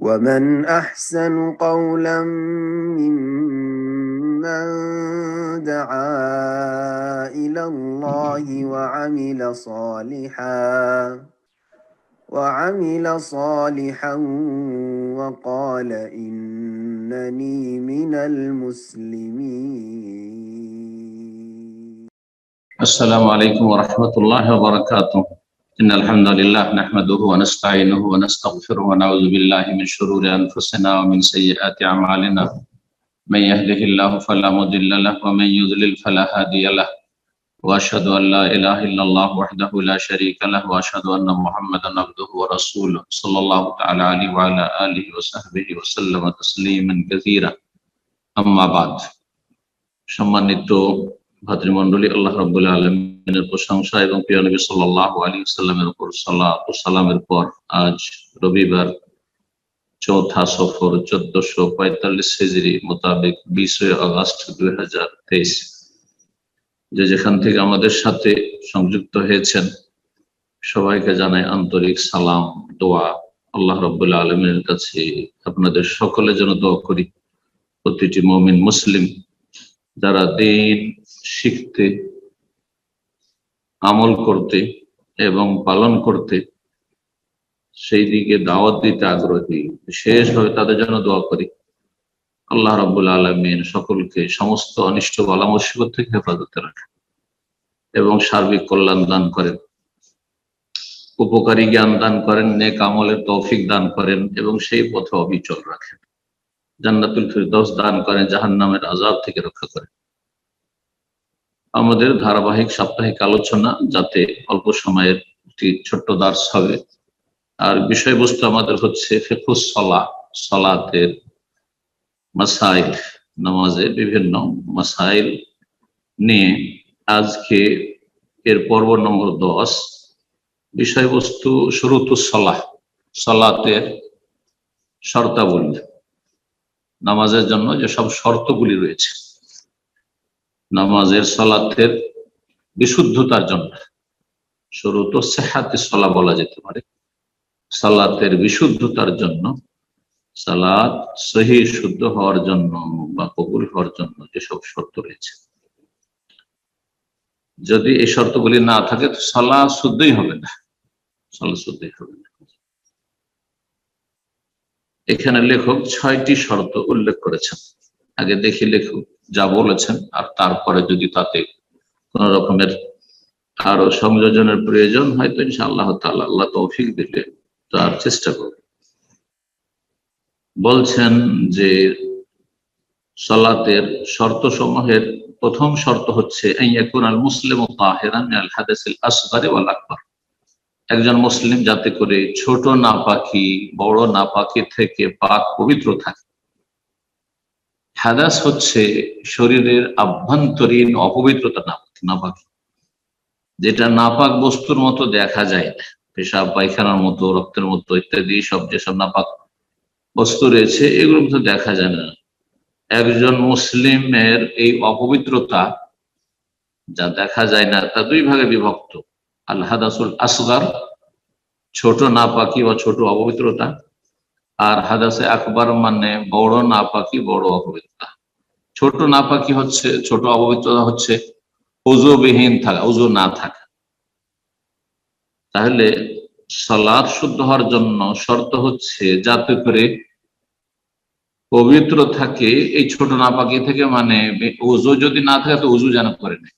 ومن أحسن قولا ممن دعا إلى الله وعمل صالحا وقال إنني من المسلمين. السلام عليكم ورحمة الله وبركاته. إن الحمد لله نحمده ونستعينه ونستغفره ونعوذ بالله من شرور أنفسنا ومن سيئات أعمالنا. من يهده الله فلا مضل له ومن يضلل فلا هادي له. وأشهد أن لا إله إلا الله وحده لا شريك له وأشهد أن محمدا عبده ورسوله صلى الله تعالى عليه وعلى آله وصحبه وسلم تسليما كثيرا. أما بعد. সম্মানিত ভাতৃমণ্ডলী, আল্লাহ রাব্বুল আলামিনের প্রশংসা এবং প্রিয় নবী সাল্লাল্লাহু আলাইহি ওয়াসাল্লামের উপর সালাত ও সালামের পর আজ রবিবার চৌথা সফর 1445 হিজরি মোতাবেক 20 আগস্ট 2023, যে যেখান থেকে আমাদের সাথে সংযুক্ত হয়েছেন সবাইকে জানাই আন্তরিক সালাম, দোয়া। আল্লাহ রাব্বুল আলামিনের কাছে আপনাদের সকলের জন্য দোয়া করি প্রতিটি মুমিন মুসলিম যারা দিন শিখতে, আমল করতে এবং পালন করতে, সেই দিকে দাওয়াত দিতে আগ্রহী, বিশেষভাবে তাদের জন্য দোয়া করি আল্লাহ রাব্বুল আলামিন সকলকে সমস্ত অনিষ্ট বালা মুসিবত থেকে হেফাজতে রাখেন এবং সার্বিক কল্যাণ দান করেন, উপকারী জ্ঞান দান করেন, নেক আমলের তৌফিক দান করেন এবং সেই পথে অবিচল রাখেন, জান্নাতুল ফিরদৌস দান করেন, জাহান্নামের আযাব থেকে রক্ষা করেন। আমাদের ধারাবাহিক সাপ্তাহিক আলোচনা, যাতে অল্প সময়ের একটি ছোট্ট দার্স হবে, আর বিষয়বস্তু আমাদের হচ্ছে ফিকহুস সালাত, সালাতের মাসাইল, নামাজের বিভিন্ন মাসাইল নিয়ে আজকে এর পর্ব নম্বর 10। বিষয়বস্তু শুরুতুস সালাহ, সালাতের শর্তাবলী, নামাজের জন্য যে সব শর্তগুলি রয়েছে, নামাজের সালাতের বিশুদ্ধতার জন্য, শুরুতু সিহাতি সালাহ বলা যেতে পারে, সালাতের বিশুদ্ধতার জন্য, সালাত সহি শুদ্ধ হওয়ার জন্য বা কবুল হওয়ার জন্য যেসব শর্ত রয়েছে, যদি এই শর্তগুলি না থাকে তো সালাত শুদ্ধই হবে না, সালাত শুদ্ধই হবে না। এখানে লেখক 6টি শর্ত উল্লেখ করেছেন। আগে দেখি লেখক যা বলেছেন, আর তারপরে যদি তাতে কোন রকমের আরো সংযোজনের প্রয়োজন হয় তো ইনশাআল্লাহ তাআলা আল্লাহ তৌফিক দিলে তার চেষ্টা করব। বলছেন যে সালাতের শর্ত সমূহের প্রথম শর্ত হচ্ছে আইয়াকুনাল মুসলিমু তাহিরান মিনাল হাদাসিল আসগারি ওয়াল আকবার। একজন মুসলিম যাতে করে ছোট নাপাকি বড় নাপাকি থেকে পাক পবিত্র থাকে। হাদাস হচ্ছে শরীরের আভ্যন্তরীণ অপবিত্রতা, নাপাকি, যেটা নাপাক বস্তুর মতো দেখা যায় না, পেশাব পায়খানার মতো, রক্তের মতো ইত্যাদি সব যেসব নাপাক বস্তু রয়েছে এগুলোর মতো দেখা যায় না। একজন মুসলিমের এই অপবিত্রতা যা দেখা যায় না তা দুই ভাগে বিভক্ত। আল হাদাসুল আসগার, ছোট নাপাকি বা ছোট অপবিত্রতা, আর হাদাসে আকবার মানে বড় নাপাকি, বড় অপবিত্রতা। ছোট নাপাকি হচ্ছে, ছোট অপবিত্রতা হচ্ছে ওযুবিহীন থাকা, ওযু না থাকা। তাহলে সালাত শুদ্ধ হওয়ার জন্য শর্ত হচ্ছে যাতে করে পবিত্র থাকে এই ছোট নাপাকি থেকে, মানে ওযু যদি না থাকে তো ওযু যেন করে নেয়।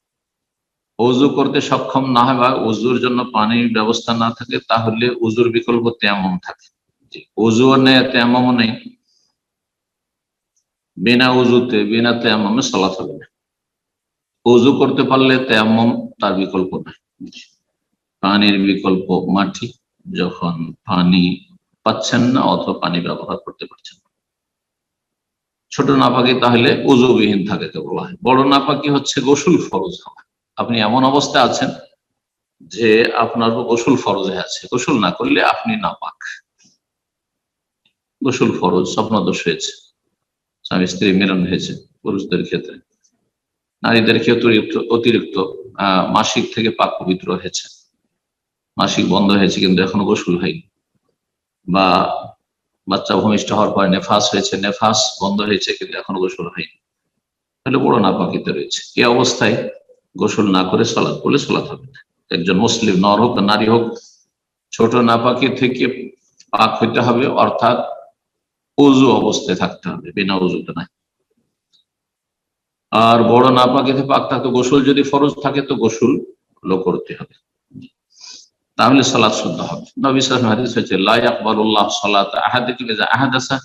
ওযু করতে সক্ষম না হয় বা ওযুর জন্য পানির ব্যবস্থা না থাকে তাহলে ওযুর বিকল্প তায়াম্মুম থাকে। ওযুও নেই, তায়াম্মুমও নেই, বিনা ওযুতে বিনা তায়াম্মুমে সালাত হবে না। ওযু করতে পারলে তায়াম্মুম তার বিকল্প নাই। পানির বিকল্প মাটি, যখন পানি পাচ্ছেন না অথবা পানি ব্যবহার করতে পারছেন না। ছোট নাপাকি তাহলে ওযুবিহীন থাকে বলা হয়। বড় নাপাকি হচ্ছে গোসল ফরজ হওয়া। আপনি এমন অবস্থায় আছেন যে আপনার গোসল ফরজে আছে, গোসল না করলে আপনি নাপাক। গোসল ফরজ, স্বপ্নদোষ হয়েছে, স্বামী স্ত্রী মিলন হয়েছে পুরুষদের ক্ষেত্রে, নারীদের ক্ষেত্রে অতিরিক্ত মাসিক থেকে পাক পবিত্র হয়েছে, মাসিক বন্ধ হয়েছে কিন্তু এখনো গোসল হয়নি, বা বাচ্চা ভূমিষ্ঠ হওয়ার পরে নেফাস হয়েছে, নেফাস বন্ধ হয়েছে কিন্তু এখনো গোসল হয়নি, তাহলে বড় নাপাকিতে রয়েছে। এই অবস্থায় গোসল না করে সালাত পড়লে সালাত হবে না। একজন মুসলিম নর হোক নারী হোক ছোট নাপাকি থেকে পাক হইতে হবে, অর্থাৎ উযু অবস্থায় থাকতে হবে, বিনা উযুতে নাই। আর বড় নাপাকিতে পাক থাকতে গোসল যদি ফরজ থাকে তো গোসল করতে হবে, তাহলে সালাত শুদ্ধ হবে। নবী সাল্লাল্লাহু আলাইহি ওয়াসাল্লাম হাদিস হচ্ছে লা ইয়াকবালুল্লাহু সালাতা আহাদিকুম ইযা আহাদাসা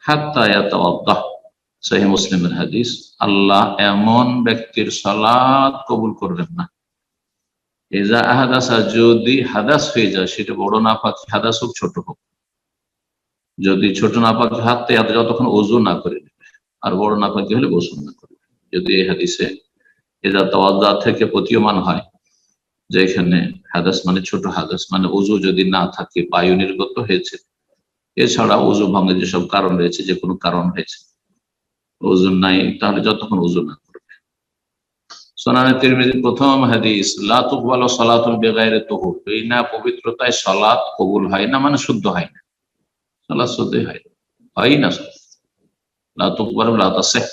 হাত্তা ইয়াতাওয়াদ্দা, সহিহ মুসলিমের হাদিস। আল্লাহ এমন ব্যক্তির সালাত কবুল করবেন না ইযা আহাদাসা, যদি হাদাস হয়ে যায়, সেটা বড় নাপাকি হাদাস হোক ছোট হোক। যদি ছোট নাপাকি হাতে যতক্ষণ ওযু না করে নেবে, আর বড় নাপাকি হলে গোসল না করবে। যদি এই হাদিসে ইযা তাওয়াদ্দা থেকে প্রতীয়মান হয় যে এখানে হাদাস মানে ছোট হাদাস, মানে ওযু যদি না থাকে, বায়ু নির্গত হয়েছে, এছাড়া ওযু ভাঙে যেসব কারণ রয়েছে, যে কোনো কারণ হয়েছে, ওযু নাই, তাহলে যতক্ষণ ওযু না করবে। সুনানে তিরমিজির প্রথম হাদিস, লা তুকবালু সালাতুন বিগাইরি তুহুর, বিনা পবিত্রতায় সালাত কবুল হয় না, মানে শুদ্ধ হয় না, সালাত শুদ্ধ হয় না, লা তুকবালু লা তাসিহ।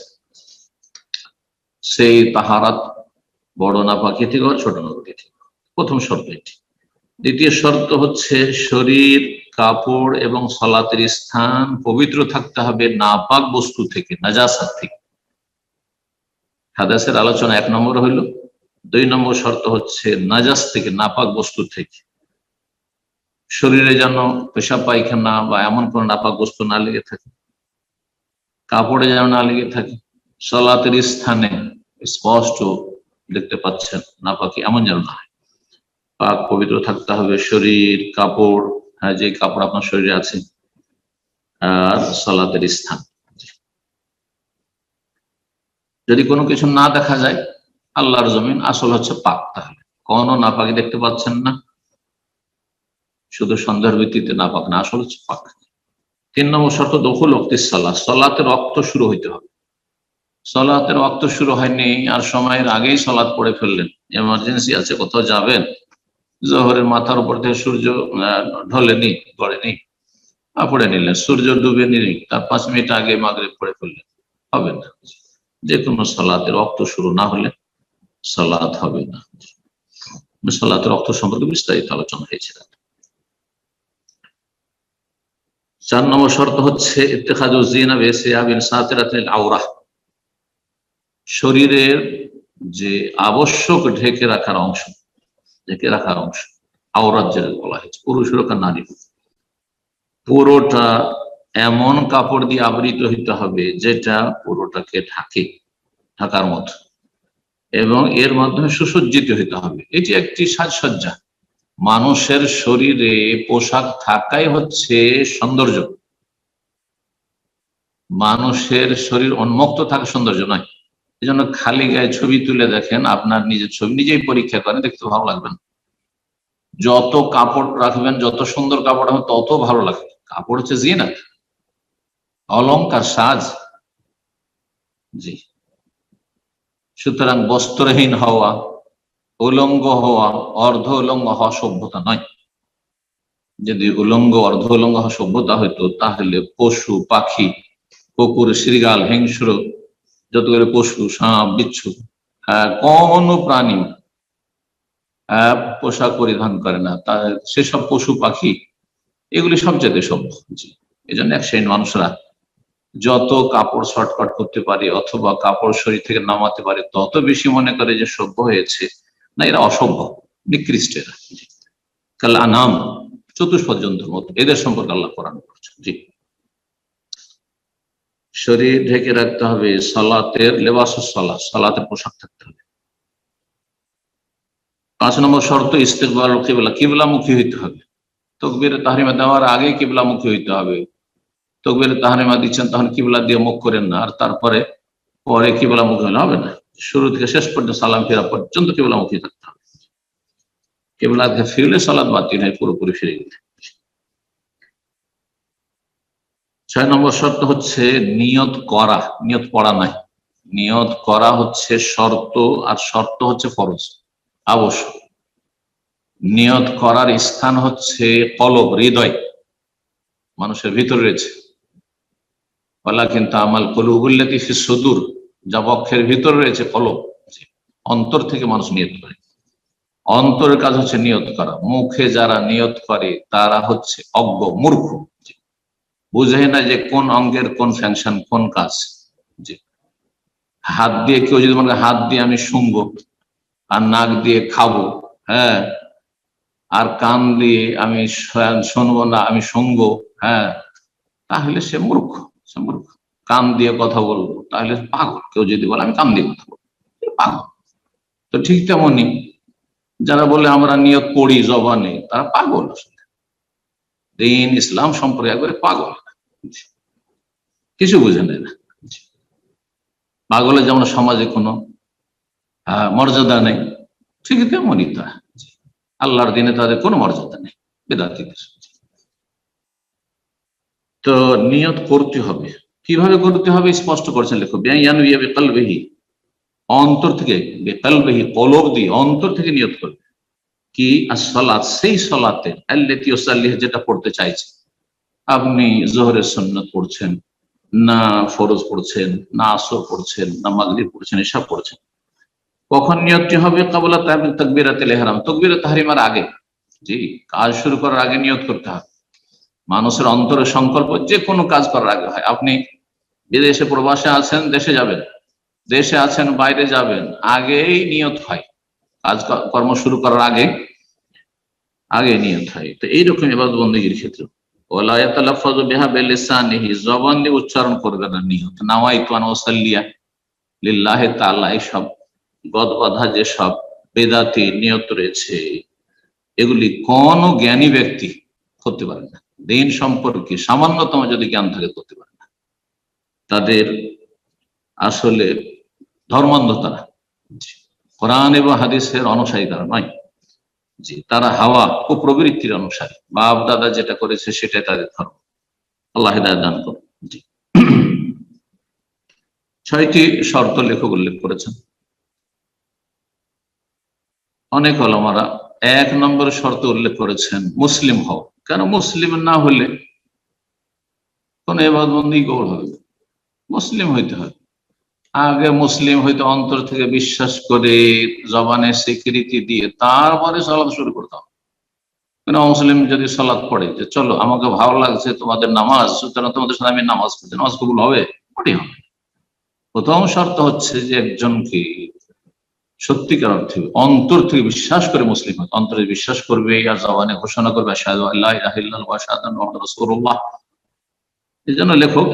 সেই তাহারাত বড় নাপাকি থেকে ছোট নাপাকি থেকে, প্রথম শর্ত এটি। দ্বিতীয় শর্ত হচ্ছে শরীর, কাপড় এবং সালাতের স্থান পবিত্র থাকতে হবে নাপাক বস্তু থেকে, নাজাসাত থেকে। হাদাসের আলোচনা 1 নম্বর হইল। 2 নম্বর শর্ত হচ্ছে নাজাস থেকে, নাপাক বস্তু থেকে। শরীরে যেন পেশাব পায়খানা বা এমন কোন নাপাক বস্তু না লেগে থাকে, কাপড়ে যেন না লেগে থাকে, সালাতের স্থানে স্পষ্ট দেখতে পাচ্ছেন নাপাকি, এমন যেন না হয়। পাক পবিত্র থাকতে হবে শরীর, কাপড়, যে কাপড় আপনার শরীরে আছে, আর সালাতের স্থান। যদি কোনো কিছু না দেখা যায়, আল্লাহর জমিন আসল হচ্ছে পাক, তাহলে কোনো নাপাকি দেখতে পাচ্ছেন না, শুধু সন্দেহের ভিত্তিতে নাপাক না, আসল হচ্ছে পাক। 3 নম্বর শর্ত দুখুল ওয়াক্তিস সালাহ, সালাতের ওয়াক্ত শুরু হইতে হবে। সালাতের ওয়াক্ত শুরু হয়নি আর সময়ের আগেই সালাত পড়ে ফেললেন, এমার্জেন্সি আছে, কোথাও যাবেন, জোহরের মাথার উপর থেকে সূর্য ঢলেনি, গড়েনি, পড়ে নিলেন, সূর্য ডুবে নিলেন, তার 5 মিনিট আগে মাগরিব পড়ে ফেললেন, হবে না। যে কোনো সালাতের ওয়াক্ত শুরু না হলে সালাত হবে না। সালাতের ওয়াক্ত সম্পর্কে বিস্তারিত আলোচনা হয়েছে। 4 নম্বর শর্ত হচ্ছে ইত্তিখাযু যিনা বিসিয়াবিন সাতিরাতিল আওরাহ, শরীরের যে আবশ্যক ঢেকে রাখার অংশ, আওরাত যেটা বলা হয়েছে, পুরুষ হোক আর নারী হোক, পুরোটা এমন কাপড় দিয়ে আবৃত হইতে হবে যেটা পুরোটাকে ঢাকার মতো, এবং এর মাধ্যমে সুসজ্জিত হইতে হবে। এটি একটি সাজসজ্জা। মানুষের শরীরে পোশাক থাকাই হচ্ছে সৌন্দর্য, মানুষের শরীর উন্মুক্ত থাকা সৌন্দর্য নয়। এই জন্য খালি গায়ে ছবি তুলে দেখেন, আপনার নিজের ছবি নিজেই পরীক্ষা করেন, দেখতে ভালো লাগবে না। যত কাপড় রাখবেন, যত সুন্দর কাপড় হবে, তত ভালো লাগবে। কাপড় হচ্ছে জিনাত, অলংকার, সাজ। জি, সুতরাং বস্ত্রহীন হওয়া, উলঙ্গ হওয়া, অর্ধ উলঙ্গ হওয়া সভ্যতা নয়। যদি উলঙ্গ, অর্ধ উলঙ্গ হওয়া সভ্যতা হইতো, তাহলে পশু পাখি, কুকুর, শৃগাল, হিংস্র, যতগুলো পশু, সাপ, বিচ্ছু, কোন প্রাণী পোশাক পরিধান করে না, সেসব পশু পাখি এগুলি সবচেয়ে সভ্য। এই জন্য এক শ্রেণীর মানুষরা যত কাপড় শর্টকাট করতে পারে অথবা কাপড় শরীর থেকে নামাতে পারে, তত বেশি মনে করে যে সভ্য হয়েছে। না, এরা অসভ্য, নিকৃষ্টেরা। কাল আনাম, চতুষ্পদ জন্তুর মতো, এদের সম্পর্কে আল্লাহ কোরআন করছে। জি, শরীর ঢেকে রাখতে হবে, সালাতের লেবাসুস সালাত, সালাতের পোশাক থাকতে হবে। 5 নম্বর শর্ত ইস্তিকবালুল কিবলা, কিবলামুখী হইতে হবে। তাকবীরে তাহরিমা দেওয়ার আগে কিবলামুখী হইতে হবে। তাকবীরে তাহরিমা দিচ্ছেন, তখন কিবলা দিয়ে মুখ করেন না, আর তারপরে পরে কিবলামুখী হলে হবে না। শুরু থেকে শেষ পর্যন্ত, সালাম ফেরা পর্যন্ত কিবলামুখী থাকতে হবে। কিবলা থেকে ফিরলে সালাত বাতিল হয়, পুরোপুরি ফিরে গেলে। 6 নম্বর শর্ত হচ্ছে নিয়ত করা, নিয়ত পড়া নাই। নিয়ত করা হচ্ছে শর্ত, আর শর্ত হচ্ছে ফরজ, আবশ্যক। নিয়ত করার স্থান হচ্ছে কলব, হৃদয়। মানুষের ভিতরে রয়েছে। ওয়ালাকিন তা'মাল কুলুবুল্লাতী ফিস সুদূর, যা বক্ষের ভিতরে রয়েছে, কলব, অন্তর থেকে মানুষ নিয়ত করে। অন্তরের কাজ হচ্ছে নিয়ত করা। মুখে যারা নিয়ত করে তারা হচ্ছে অজ্ঞ, মূর্খ, বুঝে না যে কোন অঙ্গের কোন ফ্যাংশন, কোন কাজ। জি, হাত দিয়ে কেউ যদি মনে করে হাত দিয়ে আমি শুনবো, আর নাক দিয়ে খাবো, হ্যাঁ, আর কান দিয়ে আমি শুনবো না, আমি শুনবো, হ্যাঁ, তাহলে সে মূর্খ, সে মূর্খ। কান দিয়ে কথা বলবো, তাহলে পাগল। কেউ যদি বলে আমি কান দিয়ে কথা বলবো, পাগল। তো ঠিক তেমনি যারা বলে আমরা নিয়ত পড়ি জবানে, তারা পাগল। আসলে দ্বীন ইসলাম সম্পর্কে একবারে পাগল, কিছু বুঝে নেয় না। পাগলের যেমন সমাজে কোনো মর্যাদা নেই, ঠিক তেমনই তা আল্লাহর দিনে তাদের কোনো মর্যাদা নেই, বেদাতীদের। তো নিয়ত করতে হবে। কিভাবে করতে হবে স্পষ্ট করেছেন লেখক, বিকলবিহি, অন্তর থেকে, বিকলবিহি কলব দিয়ে অন্তর থেকে নিয়ত করবে। কি? as-সালাত, সেই সালাতে আল্লাতী ইউসাল্লিহা, যেটা পড়তে চাইছে। আপনি যোহরের সুন্নাত পড়ছেন, না ফরজ পড়ছেন, না আসর পড়ছেন, না মাগরিব পড়ছেন, এসব পড়ছেন। কখন নিয়তটি হবে? ক্বাবলা তাকবীরাতুল ইহরাম, তাকবীরাতুত তাহরিমার আগে। জি, কাজ শুরু করার আগে নিয়ত করতে হবে। মানুষের অন্তরের সংকল্প যে কোনো কাজ করার আগে হয়। আপনি বিদেশে প্রবাসে আছেন, দেশে যাবেন, দেশে আছেন, বাইরে যাবেন, আগেই নিয়ত হয়। কাজ কর্ম শুরু করার আগে আগে নিয়ত হয়। তো এইরকম ইবাদত বন্দেগীর ক্ষেত্রে ওয়ালা ইয়াতালাফাযু বিহা বিলিসানিহি, জবান দিয়ে উচ্চারণ করবে না নিয়ত। নাওয়াইতু আন উসাল্লিয়া লিল্লাহি তাআলা, এইসব গদবাঁধা যেসব বেদাতি নিয়ত রয়েছে, এগুলি কোন জ্ঞানী ব্যক্তি করতে পারে না। দ্বীন সম্পর্কে সামান্যতম যদি জ্ঞান থাকে করতে পারে না। তাদের আসলে ধর্মান্ধ তারা, কোরআন এবং হাদিসের অনুসারী তারা নয়। জি, তারা হাওয়া ও প্রবৃত্তির অনুসারী, বাপ দাদা যেটা করেছে সেটাই তাদের ধর্ম। আল্লাহ হিদায়াত দান করুন। জি, 6টি শর্ত লেখক উল্লেখ করেছেন। অনেক ওলামারা 1 নম্বর শর্ত উল্লেখ করেছেন মুসলিম হও। কেন? মুসলিম না হলে কোন ইবাদত বন্দেগী কবুল হবে না। মুসলিম হইতে হবে। আগে মুসলিম হইতে, অন্তর থেকে বিশ্বাস করে, জবানে স্বীকৃতি দিয়ে তারপরে সালাত শুরু করতে হবে। কেন? মুসলিম যদি সালাত পড়ে যে চলো আমাকে ভালো লাগছে তোমাদের নামাজ, সুতরাং তোমাদের সাথে আমি নামাজ পড়ছি, নামাজ কবুল হবে? পড়ি হবে। প্রথম শর্ত হচ্ছে যে একজনকে সত্যিকার অর্থে অন্তর থেকে বিশ্বাস করে মুসলিম হয়। অন্তরে বিশ্বাস করবে আর জবানে ঘোষণা করবে আশহাদু আল্লা ইলাহা ইল্লাল্লাহ ওয়া আশহাদু আন্না মুহাম্মাদার রাসূলুল্লাহ। এই জন্য লেখক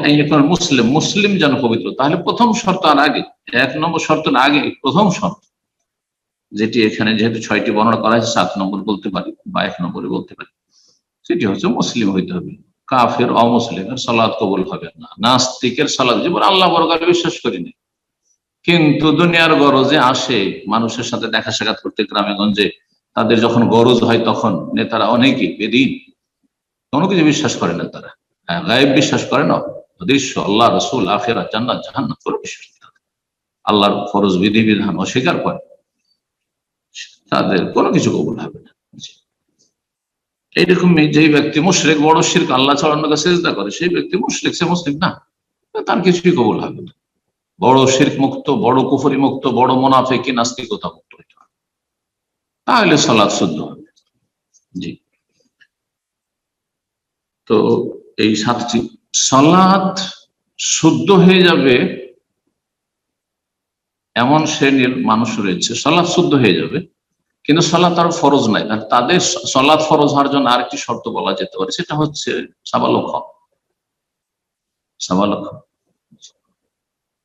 মুসলিম, মুসলিম যেন পবিত্র। তাহলে প্রথম শর্ত আর আগে, 1 নম্বর শর্ত আগে প্রথম শর্ত, যেটি এখানে যেহেতু 6টি বর্ণনা করা হয়েছে, 7 নম্বর বলতে পারি বা 1 নম্বরে বলতে পারি, সেটি হচ্ছে মুসলিম হইতে হবে। কাফের অমুসলিমের সালাত কবুল হবে না। নাস্তিকের সালাত, যেমন আল্লাহ পরকালে বিশ্বাস করিনি কিন্তু দুনিয়ার গরজে আসে মানুষের সাথে দেখা সাক্ষাৎ করতে গ্রামে গঞ্জে, তাদের যখন গরজ হয় তখন নেতারা অনেকেই বেদিন, কোনো কিছু বিশ্বাস করে না। তারা গায়েব বিশ্বাস করে না, দৃশ্য, আল্লাহ, রসুল, আখিরাত, জান্নাত, জাহান্নাম কোনো বিশ্বাস করে না। আল্লাহর ফরজ বিধিবিধান অস্বীকার করে, তাদের কোনো কিছু কবুল হবে না। এইরকম যেই ব্যক্তি মুশরিক, বড় শিরক, আল্লাহ ছাড়া অন্যকে সিজদা করে, সেই ব্যক্তি মুশরিক, সে মুসলিম না, তার কিছুই কবুল হবে না। বড় শিরক মুক্ত, বড় কুফরি মুক্ত, বড় মুনাফিকি, নাস্তিকতা মুক্ত হইতে হবে, তাহলে সালাত শুদ্ধ হবে। জি, তো এই 7টি সালাত শুদ্ধ হয়ে যাবে এমন শ্রেণীর মানুষ রয়েছে, সালাত শুদ্ধ হয়ে যাবে কিন্তু সালাত আর ফরজ নাই। আর তাদের সালাত ফরজ হওয়ার জন্য আরেকটি শর্ত বলা যেতে পারে, সেটা হচ্ছে সাবালক হওয়া। সাবালক,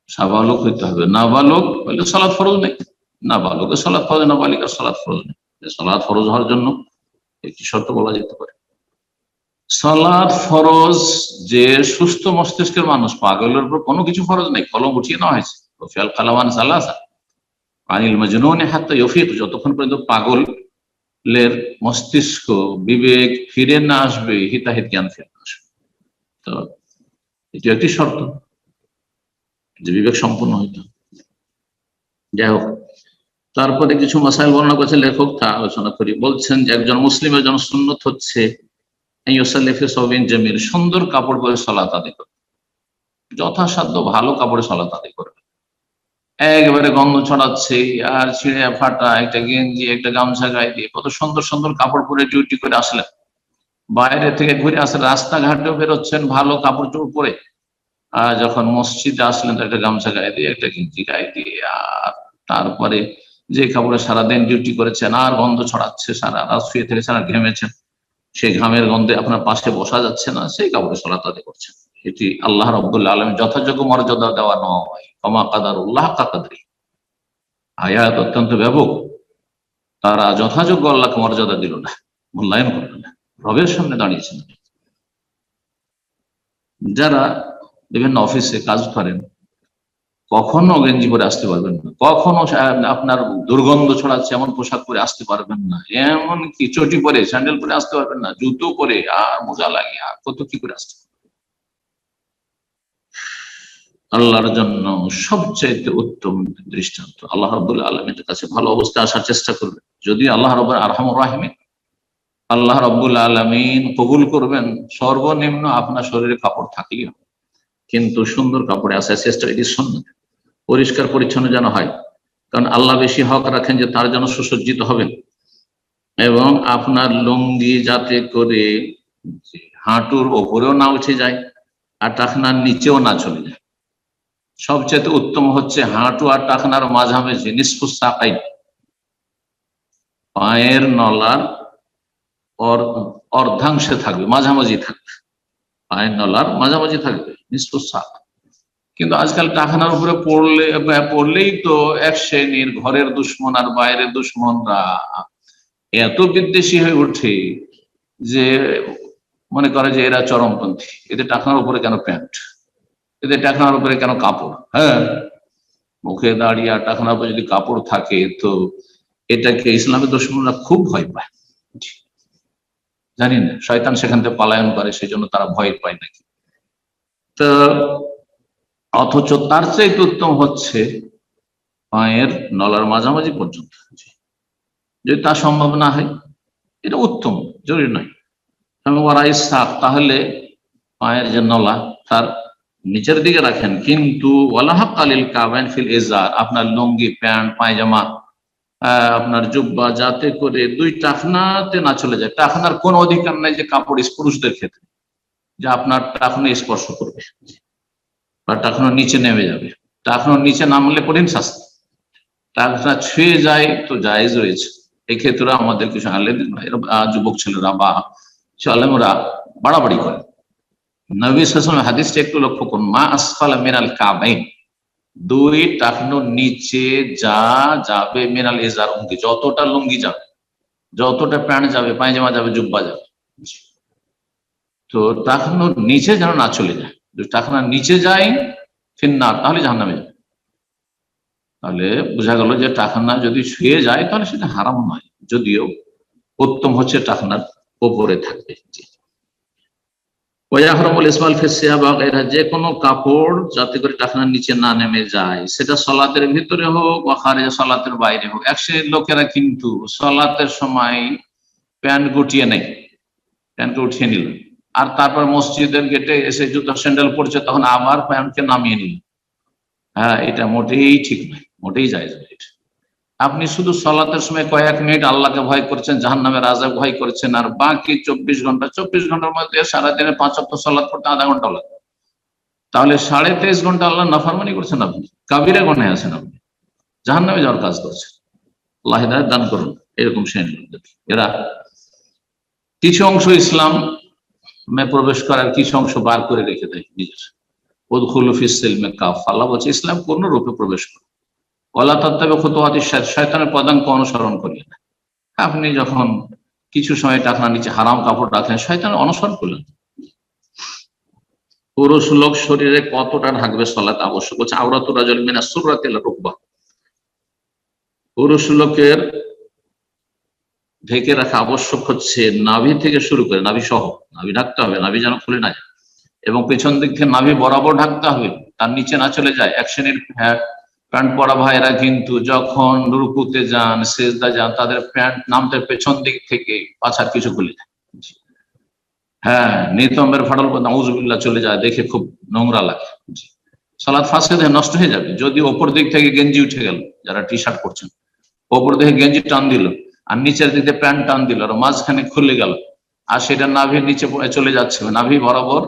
সাবালক হইতে হবে। নাবালক হইলে সালাত ফরজ নেই, নাবালকের সালাত ফরজ, নাবালিকার সালাত ফরজ নেই। সালাত ফরজ হওয়ার জন্য একটি শর্ত বলা যেতে পারে। সালাত ফরজ যে সুস্থ মস্তিষ্কের মানুষ, পাগলের উপর কোনো কিছু ফরজ নেই, কলম উঠিয়ে নেওয়া হয়েছে। আনিল মাজনুন হাত্তা ইউফিক, যতক্ষণ পর্যন্ত পাগলের মস্তিষ্ক, বিবেক ফিরে না আসবে, হিতাহিত জ্ঞান ফিরে না আসবে। তো এটি একটি শর্ত যে বিবেক সম্পূর্ণ হইতে। যাই হোক, তারপরে কিছু মাসাইল বর্ণনা করেছেন লেখক, তা আলোচনা করি। বলছেন যে একজন মুসলিমের জন্য সুন্নত হচ্ছে ইউসাল্লি ফি সাওবিন জামিল, সুন্দর কাপড় পরে সালাত আদায় করবে, যথাসাধ্য ভালো কাপড়ে সালাত আদায় করবে। একেবারে গন্ধ ছড়াচ্ছে আর ছিঁড়ে ফাটা একটা গেঞ্জি একটা গামছা গায়ে দিয়ে কত সুন্দর সুন্দর কাপড় পরে ডিউটি করে আসলেন, বাইরে থেকে ঘুরে আসলেন, রাস্তাঘাটেও বেরোচ্ছেন ভালো কাপড় চোপড় পরে, আর যখন মসজিদে আসলেন একটা গামছা গায়ে দিয়ে একটা গেঞ্জি গায়ে দিয়ে, আর তারপরে যে কাপড়ে সারাদিন ডিউটি করেছেন আর গন্ধ ছড়াচ্ছে, সারা রাত শুয়ে থেকে সারা ঘেমেছেন, সেই ঘামের গন্ধে আপনার পাশে বসা যাচ্ছে না, সেই কাপড়ে সালাত আদায় করছেন। এটি আল্লাহ রাব্বুল আলামিন যথাযোগ্য মর্যাদা দেওয়া নয়। কমা কাদারুল্লাহ কাকদ্রি, আয়াত অত্যন্ত ব্যাপক। তারা যথাযোগ্য আল্লাহকে মর্যাদা দিল না, মূল্যায়ন করল না, রবের সামনে দাঁড়িয়েছেন। যারা বিভিন্ন অফিসে কাজ করেন কখনো গেঞ্জি পরে আসতে পারবেন না, কখনো আপনার দুর্গন্ধ ছড়াচ্ছে এমন পোশাক পরে আসতে পারবেন না, এমন কি চটি পরে স্যান্ডেল পরে আসতে পারবেন না, জুতো পরে আর মোজা লাগিয়ে আর কত কি করে আসতে। আল্লাহর জন্য সবচেয়ে উত্তম দৃষ্টান্ত, আল্লাহ রাব্বুল আলামিনের কাছে ভালো অবস্থায় আসার চেষ্টা করবেন। যদি আল্লাহ রাব্বুল আরহামুর রাহিমিন, আল্লাহ রাব্বুল আলামিন কবুল করবেন, সর্বনিম্ন আপনার শরীরে কাপড় থাকলেও কিন্তু সুন্দর কাপড়ে আসার চেষ্টা, এটি সুন্নাত, পরিষ্কার পরিচ্ছন্ন যেন হয়। কারণ আল্লাহ বেশি হক রাখেন যে তার জন্য সুসজ্জিত হবেন, এবং আপনার লুঙ্গি যাতে করে হাঁটুর ওপরেও না উঠে যায় আর টাকনার নিচেও না চলে যায়। সবচেয়ে উত্তম হচ্ছে হাঁটু আর টাকনার মাঝামাঝি নিসফুস সাকাইন, পায়ের নলার অর্ধাংশে থাকবে, মাঝামাঝি থাকবে, পায়ের নলার মাঝামাঝি থাকবে নিসফুস সাক। কিন্তু আজকাল টাকনার উপরে পড়লেই তো এক শ্রেণীর ঘরের দুশ্মন আর বাইরের দুশ্মনরা এত বিদ্বেষী হয়ে ওঠে যে মনে করে যে এরা চরমপন্থী, এদের টাকনার উপরে কেন প্যান্ট, এদের টাকনার উপরে কেন কাপড়। হ্যাঁ, মুখে দাঁড়িয়ে আর টাকনার উপরে যদি কাপড় থাকে তো এটাকে ইসলামের দুশমনরা খুব ভয় পায়। জানি না, শয়তান সেখান থেকে পলায়ন করে, সেই জন্য তারা ভয় পায় নাকি। তো অথচ তার চাইতে উত্তম হচ্ছে পায়ের নলার মাঝামাঝি পর্যন্ত, যদি তা সম্ভব না হয় এটা উত্তম, জরুরি নয়। তাহলে পায়ের যে নলা তার নিচের দিকে রাখেন, কিন্তু আপনার লুঙ্গি প্যান্ট পায়জামা আপনার জুব্বা যাতে করে দুই টাকনাতে না চলে যায়। টাকনার কোন অধিকার নাই যে কাপড় পুরুষদের ক্ষেত্রে যে আপনার টাকনা স্পর্শ করবে বা টাকনার নিচে নেমে যাবে। টাকনার নিচে নামলে কঠিন শাস্তি, টাকনা ছুঁয়ে যায় তো জায়েজ রয়েছে। এক্ষেত্রে আমাদের কিছু যুবক ছেলেরা বা আলেমরা বাড়াবাড়ি করে। নবী সাল্লাল্লাহু আলাইহি ওয়াসাল্লাম হাদিসটা একটু লক্ষ্য করুন, মা আসফালা মিনাল কাবাইন, দুই টাকনোর নিচে যা যাবে মিনাল ইজার, লুঙ্গি যতটা লুঙ্গি যাবে, যতটা প্যান্ট যাবে, পায়জামা যাবে, জুব্বা যাবে, তো টাকনোর নিচে যেন না চলে যায়। যদি টাকনার নিচে যায় ফিন্নার, তাহলে জাহান্নামে যাবে। তাহলে বোঝা গেল যে টাকনা যদি ছুঁয়ে যায় তাহলে সেটা হারাম নয়, যদিও উত্তম হচ্ছে টাকনার উপরে থাকবে। যে কোনো কাপড় যাতে করে টাকনার নিচে না নেমে যায়, সেটা সলাতের ভিতরে হোক বা খারিজে সলাতের বাইরে হোক। এক শ্রেণীর লোকেরা কিন্তু সলাতের সময় প্যান্ট গুটিয়ে নেই, প্যান্টকে উঠিয়ে নিল, আর তারপর মসজিদের গেটে এসে জুতো স্যান্ডেল পড়ছে তখন আবার প্যান্টকে নামিয়ে নিল। হ্যাঁ, এটা মোটেই ঠিক নয়, মোটেই জায়েজ নয়। আপনি শুধু সলাতের সময় কয়েক মিনিট আল্লাহকে ভয় করছেন, জাহান্নামের আযাব ভয় করছেন, আর বাকি 24 ঘন্টার মধ্যে সারাদিনে 5 ওয়াক্ত সালাত পড়তে আধা ঘন্টা লাগে, তাহলে 23.5 ঘন্টা আল্লাহ নাফরমানি করছেন, আপনি কাবিরা গুনাহে আছেন, আপনি জাহান্নামে যাওয়ার কাজ করছেন। আল্লাহ হিদায়াত দান করুন এরকম শ্রেণীর লোকদের। এরা কিছু অংশ ইসলাম প্রবেশ করার, কিছু অংশ বার করে রেখে দেয় নিজের। উদখুলু ফিস সিলমি কাফা, আল্লাহ বলছে ইসলাম পূর্ণরূপে প্রবেশ করুন। ওয়ালা তাত্তাবিউ খুতুওয়াতিশ শাইতান, শয়তানের পদাঙ্ক অনুসরণ করিয়ে না। আপনি যখন কিছু সময় টাকনার নিচে হারাম কাপড় রাখলেন, শয়তানের অনুসরণ করলেন। পুরুষ লোক শরীরে কতটা ঢাকবে সলাত আবশ্যক হচ্ছে, আওরাতুর রাজুল মিনাস সুররাতি ইলা রুকবা, পুরুষ লোকের ঢেকে রাখা আবশ্যক হচ্ছে নাভি থেকে শুরু করে, নাভি সহ, নাভি ঢাকতে হবে, নাভি যেন খুলে না যায়, এবং পেছন দিক থেকে নাভি বরাবর ঢাকতে হবে, তার নিচে না চলে যায়। এক শ্রেণীর প্যান্ট পরা ভাইরা কিন্তু যখন রুকুতে যান, সেজদা যান, তাদের প্যান্ট নামতে পেছন দিক থেকে পাছার কিছু খুলে যায়। হ্যাঁ, নিতম্বের ফাটল নাউজুবিল্লাহ চলে যায়, দেখে খুব নোংরা লাগে। সালাত ফাসেদ নষ্ট হয়ে যাবে। যদি ওপর দিক থেকে গেঞ্জি উঠে গেল, যারা টি শার্ট পরছেন, ওপর দিকে গেঞ্জি টান দিল আর নিচের দিকে প্যান্ট টান দিল আর মাঝখানে খুলে গেল, আর সেটা নাভির নিচে চলে যাচ্ছে, নাভি বরাবর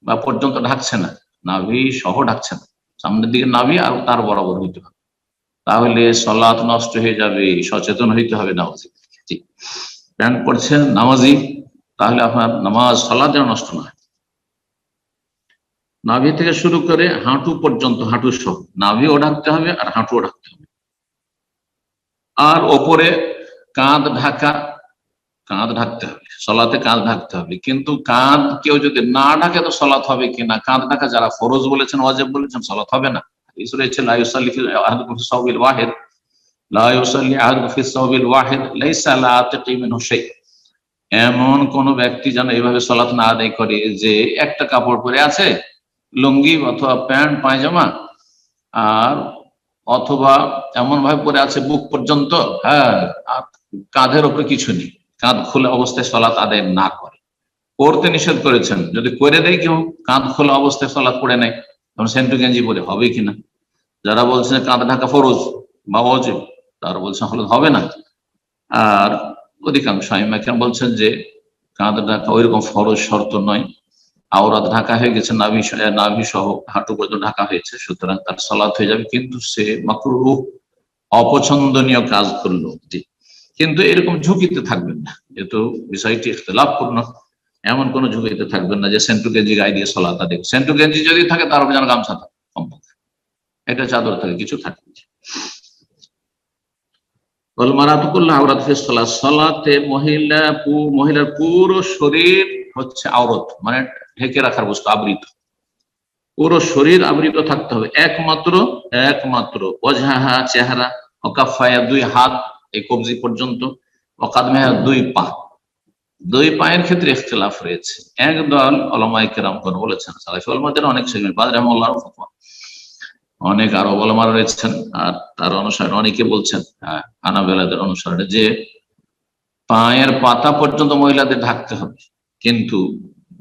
বা পর্যন্ত ঢাকছে না, নাভি সহ ঢাকছে না, সামনের দিকে নাভি আর তার বরাবর হইতে হবে, তাহলে সালাত নষ্ট হয়ে যাবে। সচেতন হইতে হবে নামাজি। প্যান্ট পরছেন নামাজি, তাহলে আপনার নামাজ সালাত যেন নষ্ট না হয়। নাভি থেকে শুরু করে হাঁটু পর্যন্ত, হাঁটু সহ নাভিও ঢাকতে হবে আর হাঁটুও ঢাকতে হবে। আর ওপরে কাঁধ ঢাকা, কাঁধ ঢাকতে হবে, সলাতে কাঁধ ঢাকতে হবে। কিন্তু কাঁধ কেউ যদি না ঢাকে তো সলাত হবে কিনা? কাঁধ ঢাকা যারা ফরজ বলেছেন, ওয়াজিব বলেছেন, সলাত হবে না। লা ইউসাল্লি ফি আহাদুকুম ফি সাওবিল ওয়াহিদ, লা ইউসাল্লি আহাদুকুম ফি সাওবিল ওয়াহিদ লাইসা আলা আতিকি মিনহু শাই। এমন কোন ব্যক্তি যেন এইভাবে সলাত না আদায় করে যে একটা কাপড় পরে আছে, লুঙ্গি অথবা প্যান্ট পায়জামা, আর অথবা এমন ভাবে পরে আছে বুক পর্যন্ত, হ্যাঁ, আর কাঁধের উপরে কিছু নেই, কাঁধ খোলা অবস্থায় সলাত আদায় না করে। করতে নিষেধ করেছেন, যদি করে দেয় কেউ কাঁধ খোলা অবস্থায় সলাত পড়ে নেয়, তখন সেন্টু গেঞ্জি পরে হবে কিনা? যারা বলছেন কাঁধ ঢাকা ফরজ বা ওয়াজিব, তারা বলছেন হলে হবে না। আর অধিকাংশ আইম্মা বলছেন যে কাঁধ ঢাকা ওইরকম ফরজ শর্ত নয়, আওরাত ঢাকা হয়ে গেছে, নাভি সহ হাঁটু পর্যন্ত ঢাকা হয়েছে, সুতরাং তার সালাত হয়ে যাবে। কিন্তু সে মাকরুহ, অপছন্দনীয় কাজ করলো, কিন্তু এরকম ঝুঁকিতে থাকবেন না, যেহেতু বিষয়টি ইখতিলাফপূর্ণ। এমন কোন ঝুঁকিতে থাকবেন না যে সেন্টু গেঞ্জি গায়ে দিয়ে সলাত আদায়। সেন্টু গেঞ্জি যদি থাকে তার উপর যেন গামছা থাকে, কমপক্ষে একটা চাদর থাকে, কিছু থাকে। সালাতে মহিলার পুরো শরীর হচ্ছে আওরত, মানে ঢেকে রাখার বস্তু, আবৃত, পুরো শরীর আবৃত থাকতে হবে। একমাত্র ওয়াজহা, চেহারা, ওয়াকাফায়া, দুই হাত এই কবজি পর্যন্ত, ওয়াকাদমাহা, দুই পায়ের ক্ষেত্রে ইখতিলাফ রয়েছে। একদল উলামায়ে কেরাম বলেছেন, সালাফি উলামাদের অনেক সেগমেন্ট, বাদ রাহিমাহুল্লাহর ফতোয়া, অনেক আরব উলামা রয়েছেন, আর তার অনুসারে অনেকে বলছেন, হানাফিদের অনুসারে, যে পায়ের পাতা পর্যন্ত মহিলাদের ঢাকতে হবে। কিন্তু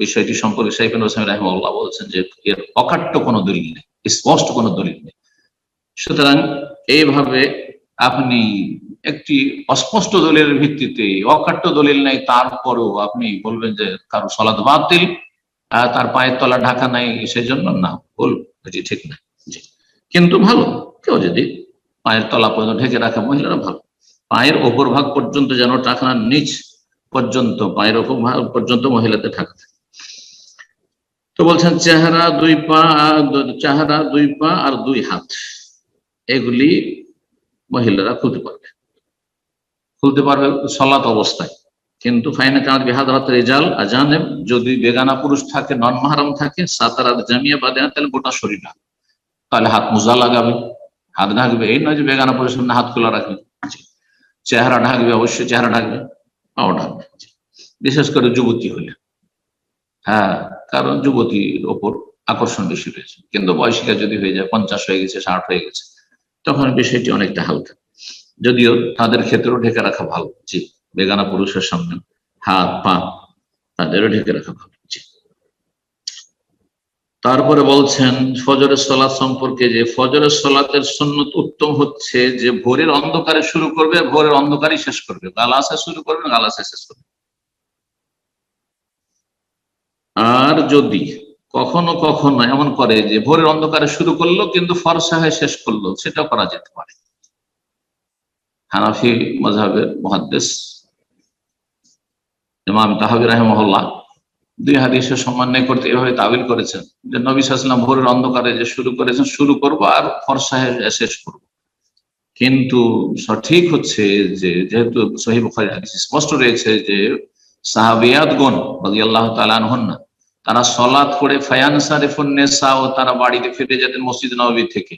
বিষয়টি সম্পর্কে শাইখ ইবনে উসাইমিন রাহিমাহুল্লাহ বলছেন যে এর অকাট্য কোনো দলিল নেই, স্পষ্ট কোনো দলিল নেই। সুতরাং এইভাবে আপনি একটি অস্পষ্ট দলিলের ভিত্তিতে, অকাট্য দলিল নেই, তারপরেও আপনি বলবেন যে কারো সালাত বাতিল, তার পায়ের তলা ঢাকা নাই, সেজন্য না, বল এটি ঠিক না। কিন্তু ভালো, কেউ যদি পায়ের তলা পর্যন্ত ঢেকে রাখে, মহিলারা ভালো, পায়ের ওপর ভাগ পর্যন্ত যেন টাকনার নিচ পর্যন্ত, পায়ের ওপর ভাগ পর্যন্ত মহিলাদের থাকতে। তো বলছেন চেহারা, দুই পা আর দুই হাত, এগুলি মহিলারা খুলতে পারবে সালাত অবস্থায়। কিন্তু ফাইনা কানাত বিহাদরাত রিজাল আজানেব, যদি বেগানা পুরুষ থাকে, নন মাহরাম থাকে, সাতারাত জামিয়া বাদে, তাহলে গোটা শরীর ঢাকবে, তাহলে হাত মোজা লাগাবে, হাত ঢাকবে। এই নয় যে বেগানা পুরুষ হাত খোলা রাখবে। চেহারা ঢাকবে, অবশ্যই চেহারা ঢাকবে, পাও ঢাকবে, বিশেষ করে যুবতী হলে। হ্যাঁ, কারণ যুবতীর ওপর আকর্ষণ বেশি রয়েছে। কিন্তু বয়সিকা যদি হয়ে যায়, 50 হয়ে গেছে, 60 হয়ে গেছে, তখন বিষয়টি অনেকটা হালকা, যদিও তাদের ক্ষেত্রেও ঢেকে রাখা ভালো। জি, বেগানা পুরুষের সামনে হাত পা তাদেরও ঢেকে রাখা ভালো। জি। তারপরে বলছেন ফজরের সালাত সম্পর্কে, যে ফজরের সালাতের সুন্নত উত্তম হচ্ছে যে ভোরের অন্ধকারে শুরু করবে, ভোরের অন্ধকারই শেষ করবে, গালাসে শুরু করবে, গালাসে শেষ করবে। আর যদি কখনো কখনো এমন করে যে ভোরের অন্ধকারে শুরু করলো কিন্তু ফরসা হয়ে শেষ করলো, সেটা করা যেতে পারে। হানাফি মাযহাবের মুহাদ্দিস ইমাম তাহাবী রাহিমাহুল্লাহ দুই হাদিসের সমন্বয় করতে এভাবে তাবিল করেছেন যে নবী সাল্লাল্লাহু আলাইহি ওয়াসাল্লাম ভোরের অন্ধকারে যে শুরু করেছেন, শুরু করবো আর ফরসা হয়ে শেষ করবো। কিন্তু সঠিক হচ্ছে যে, যেহেতু সহিহ বুখারীর হাদিস স্পষ্ট রয়েছে যে সাহাবিয়াতগণ রাদিয়াল্লাহু তাআলা আনহুন্না, তারা সালাত পড়ে ফায়ানসারিফুন নিসা, ও তারা বাড়িতে ফিরে যেতেন মসজিদ নববী থেকে,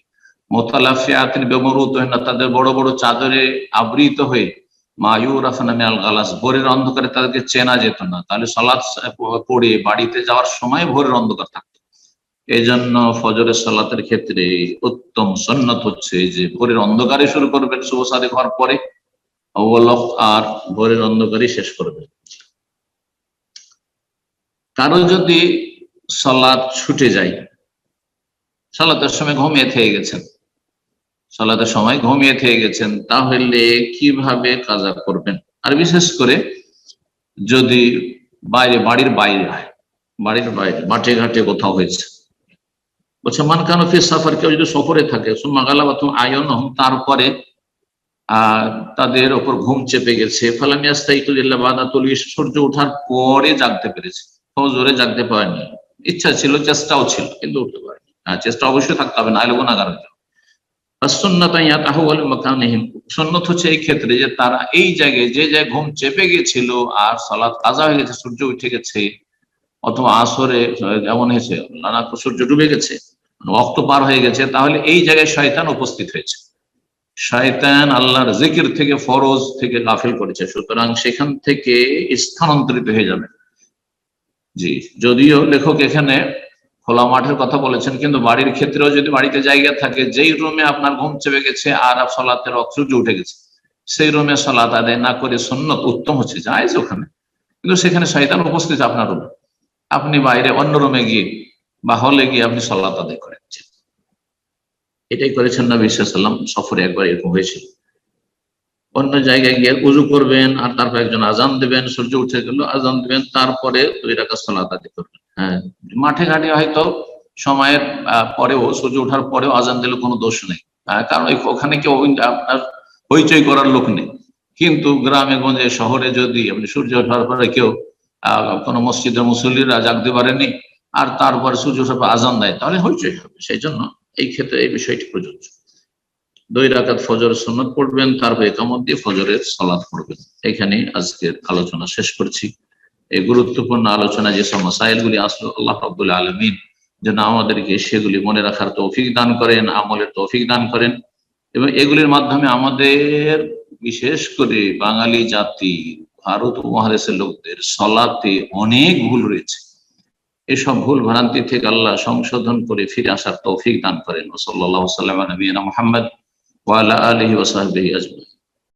মুতালাফিয়াতিন বিমুরুতিহিন্না, তাদের বড় বড় চাদরে আবৃত হয়ে, মা ইউরাফনা মিনাল গালাস, ভোরের অন্ধকারে তাদেরকে চেনা যেত না। তাহলে সালাত পড়ে বাড়িতে যাওয়ার সময় ভোরের অন্ধকার থাকতো। এই জন্য ফজরের সালাতের ক্ষেত্রে উত্তম সুন্নত হচ্ছে যে ভোরের অন্ধকারে শুরু করবেন, শুভ সাদেক হওয়ার পরে, আর ভোরের অন্ধকারই শেষ করবেন। কারো যদি সালাত ছুটে যায়, সালাতের সময় ঘুমিয়ে থেকে গেছেন, সালাতের সময় ঘুমিয়ে থেকে গেছেন, তাহলে কিভাবে কাজা করবেন? আর বিশেষ করে যদি বাড়ির বাইরে হয়, বাড়ির বাইরে মাঠে ঘাটে কোথাও হয়েছে, বলছে মান কানো ফিস সাফার, কেউ যদি সফরে থাকে, সুম্মা গালাবাতুম আয়ুনুহুম, তারপরে তাদের ওপর ঘুম চেপে গেছে, ফালাম ইয়াস্তাইকিযু ইল্লা বা'দা তুলুই, সূর্য ওঠার পরে জাগতে পেরেছে, ফজরে জাগতে পারেনি, ইচ্ছা ছিল, চেষ্টাও ছিল, কিন্তু উঠতে পারেনি। চেষ্টা অবশ্যই থাকতে হবে, না হলে গুনাহগার হতে হবে। সুন্নাত ইয়াতাহাওয়ালু মাকানিহিম, সুন্নাত হচ্ছে এই ক্ষেত্রে যে তারা এই জায়গায়, যে জায়গায় ঘুম চেপে গেছিল আর সালাত কাজা হয়ে গেছে, সূর্য উঠে গেছে, অথবা আসরে যেমন হয়েছে সূর্য ডুবে গেছে, ওয়াক্ত পার হয়ে গেছে, তাহলে এই জায়গায় শয়তান উপস্থিত হয়েছে, শয়তান আল্লাহর জিকির থেকে, ফরজ থেকে গাফিল করেছে, সুতরাং সেখান থেকে স্থানান্তরিত হয়ে যাবে। জি, যদিও লেখক এখানে খোলা মাঠের কথা বলেছেন, কিন্তু বাড়ির ক্ষেত্রেও যদি বাড়িতে জায়গা থাকে, যেই রুমে আপনার ঘুম চেপে গেছে আর সালাতের সূর্য উঠে গেছে, সেই রুমে সালাত আদায় না করে সুন্নত উত্তম হচ্ছে, জায়েজ ওখানে, কিন্তু সেখানে শয়তান উপস্থিত আপনার রুমে, আপনি বাইরে অন্য রুমে গিয়ে বা হলে গিয়ে আপনি সালাত আদায় করেছেন। এটাই করেছেন নবী সাল্লাল্লাহু আলাইহি ওয়াসাল্লাম, সফরে একবার এরকম হয়েছিল। অন্য জায়গায় গিয়ে উযু করবেন আর তারপর একজন আজান দেবেন, সূর্য উঠে গেল, আজান দেবেন, তারপরে 2 রাকাত সালাত আদায় করবেন। হ্যাঁ, মাঠে ঘাটে হয়তো সময়ের পরেও, সূর্য ওঠার পরেও আজান দিলে কোনো দোষ নেই, কারণ ওখানে কেউ আপনার হইচই করার লোক নেই। কিন্তু গ্রামে গঞ্জে শহরে যদি আপনি সূর্য ওঠার পরে কেউ কোনো মসজিদের মুসল্লিরা জাগতে পারেনি আর তারপরে সূর্য ওঠার পর আজান দেয়, তাহলে হইচই হবে। সেই জন্য এই ক্ষেত্রে এই বিষয়টি প্রযোজ্য। 2 রাকাত ফজর সুন্নাত পড়বেন, তারপর ইকামত দিয়ে ফজরের সালাত পড়বেন। এখানে আজকের আলোচনা শেষ করছি। এই গুরুত্বপূর্ণ আলোচনা যে সব মাসাইলগুলি আসলো, আল্লাহ রাব্বুল আলামিন যেন আমাদেরকে সেগুলি মনে রাখার তৌফিক দান করেন, আমলের তৌফিক দান করেন, এবং এগুলির মাধ্যমে আমাদের, বিশেষ করে বাঙালি জাতি, ভারত উপমহাদেশের লোকদের সালাতে অনেক ভুল রয়েছে, এসব ভুল ভ্রান্তি থেকে আল্লাহ সংশোধন করে ফিরে আসার তৌফিক দান করেন। সাল্লাল্লাহু আলাইহি ওয়া সাল্লাম নবিয়িনা মুহাম্মদ ওয়া আলা আলিহি ওয়া সাহবিহি আজমাইন।